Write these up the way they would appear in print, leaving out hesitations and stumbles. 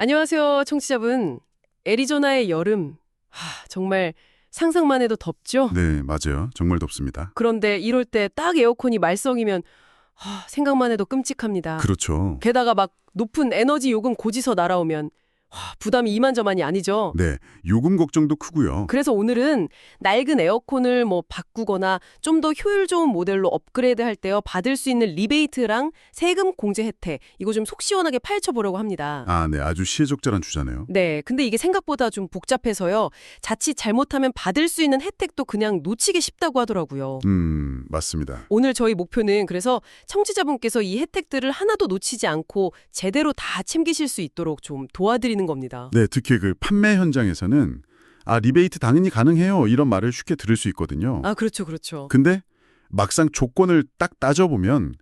안녕하세요, 청취자분. 애리조나의 여름. 정말 상상만 해도 덥죠? 네, 맞아요. 정말 덥습니다. 그런데 이럴 때 딱 에어컨이 말썽이면 생각만 해도 끔찍합니다. 그렇죠. 게다가 막 높은 에너지 요금 고지서 날아오면 부담이 이만저만이 아니죠. 네, 요금 걱정도 크고요. 그래서 오늘은 낡은 에어컨을 바꾸거나 좀 더 효율 좋은 모델로 업그레이드 할 때요 받을 수 있는 리베이트랑 세금 공제 혜택 이거 좀 속 시원하게 파헤쳐 보려고 합니다. 네, 아주 시의적절한 주자네요. 네, 근데 이게 생각보다 좀 복잡해서요. 자칫 잘못하면 받을 수 있는 혜택도 그냥 놓치기 쉽다고 하더라고요. 맞습니다. 오늘 저희 목표는 그래서 청취자분께서 이 혜택들을 하나도 놓치지 않고 제대로 다 챙기실 수 있도록 좀 도와드리는 겁니다. 네, 특히 그 판매 현장에서는 리베이트 당연히 가능해요. 이런 말을 쉽게 들을 수 있거든요. 그렇죠, 그렇죠. 근데 막상 조건을 딱 따져보면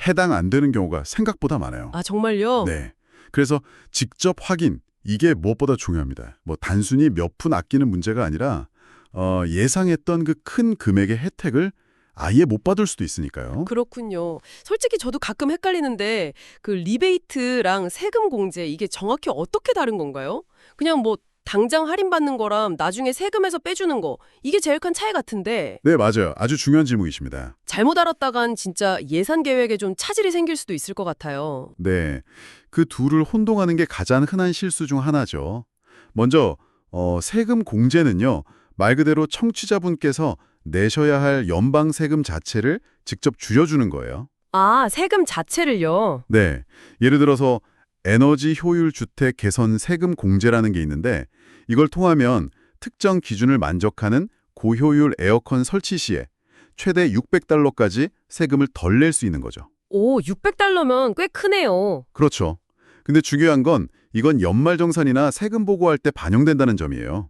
해당 안 되는 경우가 생각보다 많아요. 정말요? 네. 그래서 직접 확인, 이게 무엇보다 중요합니다. 단순히 몇 푼 아끼는 문제가 아니라 예상했던 그 큰 금액의 혜택을 아예 못 받을 수도 있으니까요. 그렇군요. 솔직히 저도 가끔 헷갈리는데 그 리베이트랑 세금 공제 이게 정확히 어떻게 다른 건가요? 그냥 당장 할인받는 거랑 나중에 세금에서 빼주는 거 이게 제일 큰 차이 같은데 네, 맞아요. 아주 중요한 질문이십니다. 잘못 알았다간 진짜 예산 계획에 좀 차질이 생길 수도 있을 것 같아요. 네, 그 둘을 혼동하는 게 가장 흔한 실수 중 하나죠. 먼저 세금 공제는요, 말 그대로 청취자분께서 내셔야 할 연방 세금 자체를 직접 줄여주는 거예요. 세금 자체를요? 네, 예를 들어서 에너지 효율 주택 개선 세금 공제라는 게 있는데 이걸 통하면 특정 기준을 만족하는 고효율 에어컨 설치 시에 최대 600달러까지 세금을 덜 낼 수 있는 거죠. 오, 600달러면 꽤 크네요. 그렇죠. 근데 중요한 건 이건 연말정산이나 세금 보고할 때 반영된다는 점이에요.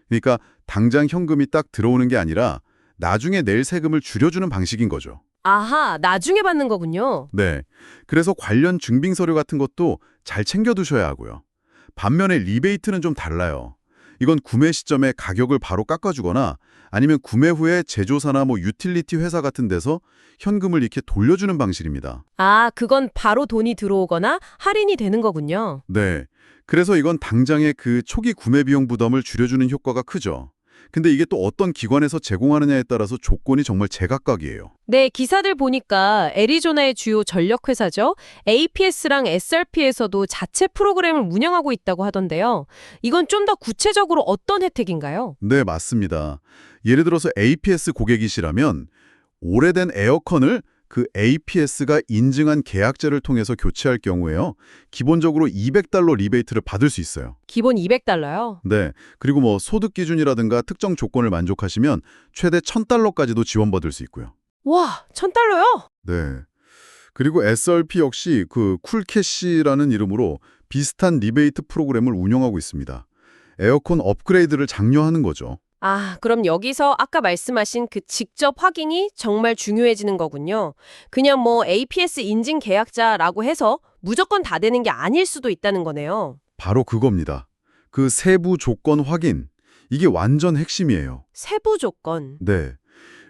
그러니까 당장 현금이 딱 들어오는 게 아니라 나중에 낼 세금을 줄여주는 방식인 거죠. 아하, 나중에 받는 거군요. 네. 그래서 관련 증빙 서류 같은 것도 잘 챙겨두셔야 하고요. 반면에 리베이트는 좀 달라요. 이건 구매 시점에 가격을 바로 깎아주거나 아니면 구매 후에 제조사나 유틸리티 회사 같은 데서 현금을 이렇게 돌려주는 방식입니다. 그건 바로 돈이 들어오거나 할인이 되는 거군요. 네. 그래서 이건 당장의 그 초기 구매 비용 부담을 줄여주는 효과가 크죠. 근데 이게 또 어떤 기관에서 제공하느냐에 따라서 조건이 정말 제각각이에요. 네, 기사들 보니까 애리조나의 주요 전력회사죠. APS랑 SRP에서도 자체 프로그램을 운영하고 있다고 하던데요. 이건 좀 더 구체적으로 어떤 혜택인가요? 네, 맞습니다. 예를 들어서 APS 고객이시라면 오래된 에어컨을 그 APS가 인증한 계약자를 통해서 교체할 경우에요. 기본적으로 200달러 리베이트를 받을 수 있어요. 기본 200달러요? 네. 그리고 소득 기준이라든가 특정 조건을 만족하시면 최대 1000달러까지도 지원받을 수 있고요. 와, 1000달러요? 네. 그리고 SRP 역시 그 쿨캐시라는 이름으로 비슷한 리베이트 프로그램을 운영하고 있습니다. 에어컨 업그레이드를 장려하는 거죠. 그럼 여기서 아까 말씀하신 그 직접 확인이 정말 중요해지는 거군요. 그냥 APS 인증 계약자라고 해서 무조건 다 되는 게 아닐 수도 있다는 거네요. 바로 그겁니다. 그 세부 조건 확인. 이게 완전 핵심이에요. 세부 조건. 네.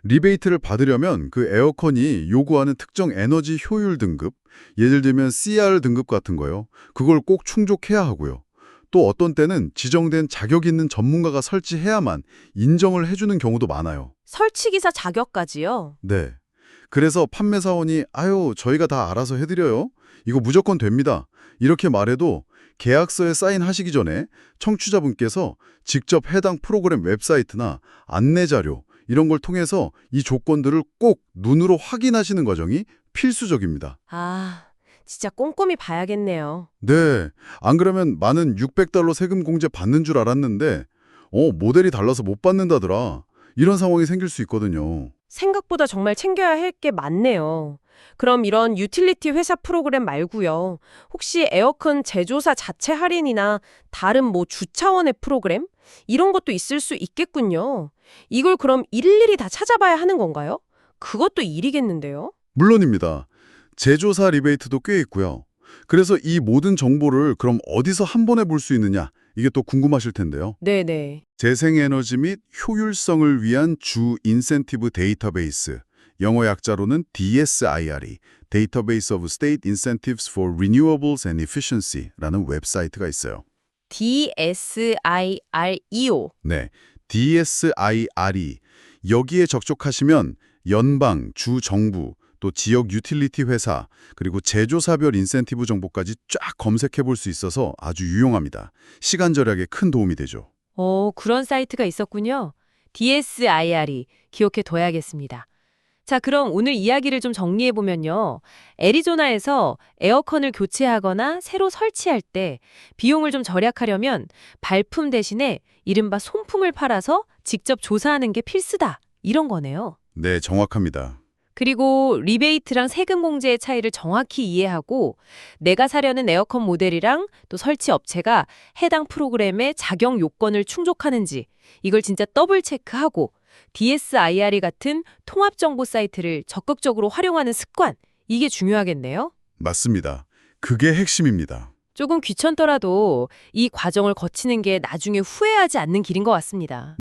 리베이트를 받으려면 그 에어컨이 요구하는 특정 에너지 효율 등급, 예를 들면 CR 등급 같은 거요. 그걸 꼭 충족해야 하고요. 또 어떤 때는 지정된 자격 있는 전문가가 설치해야만 인정을 해주는 경우도 많아요. 설치기사 자격까지요? 네. 그래서 판매사원이 저희가 다 알아서 해드려요. 이거 무조건 됩니다. 이렇게 말해도 계약서에 사인하시기 전에 청취자분께서 직접 해당 프로그램 웹사이트나 안내자료 이런 걸 통해서 이 조건들을 꼭 눈으로 확인하시는 과정이 필수적입니다. 진짜 꼼꼼히 봐야겠네요. 네. 안 그러면 많은 600달러 세금 공제 받는 줄 알았는데 모델이 달라서 못 받는다더라. 이런 상황이 생길 수 있거든요. 생각보다 정말 챙겨야 할 게 많네요. 그럼 이런 유틸리티 회사 프로그램 말고요. 혹시 에어컨 제조사 자체 할인이나 다른 주차원의 프로그램? 이런 것도 있을 수 있겠군요. 이걸 그럼 일일이 다 찾아봐야 하는 건가요? 그것도 일이겠는데요? 물론입니다. 제조사 리베이트도 꽤 있고요. 그래서 이 모든 정보를 그럼 어디서 한 번에 볼 수 있느냐? 이게 또 궁금하실 텐데요. 네네. 재생에너지 및 효율성을 위한 주 인센티브 데이터베이스, 영어 약자로는 DSIRE, Database of State Incentives for Renewables and Efficiency라는 웹사이트가 있어요. DSIREO. 네, DSIRE. 여기에 접촉하시면 연방, 주 정부, 또 지역 유틸리티 회사, 그리고 제조사별 인센티브 정보까지 쫙 검색해 볼 수 있어서 아주 유용합니다. 시간 절약에 큰 도움이 되죠. 그런 사이트가 있었군요. DSIR이 기억해 둬야겠습니다. 자, 그럼 오늘 이야기를 좀 정리해보면요. 애리조나에서 에어컨을 교체하거나 새로 설치할 때 비용을 좀 절약하려면 발품 대신에 이른바 손품을 팔아서 직접 조사하는 게 필수다. 이런 거네요. 네, 정확합니다. 그리고 리베이트랑 세금 공제의 차이를 정확히 이해하고 내가 사려는 에어컨 모델이랑 또 설치 업체가 해당 프로그램의 자격 요건을 충족하는지 이걸 진짜 더블 체크하고 DSIRE 같은 통합 정보 사이트를 적극적으로 활용하는 습관, 이게 중요하겠네요. 맞습니다. 그게 핵심입니다. 조금 귀찮더라도 이 과정을 거치는 게 나중에 후회하지 않는 길인 것 같습니다.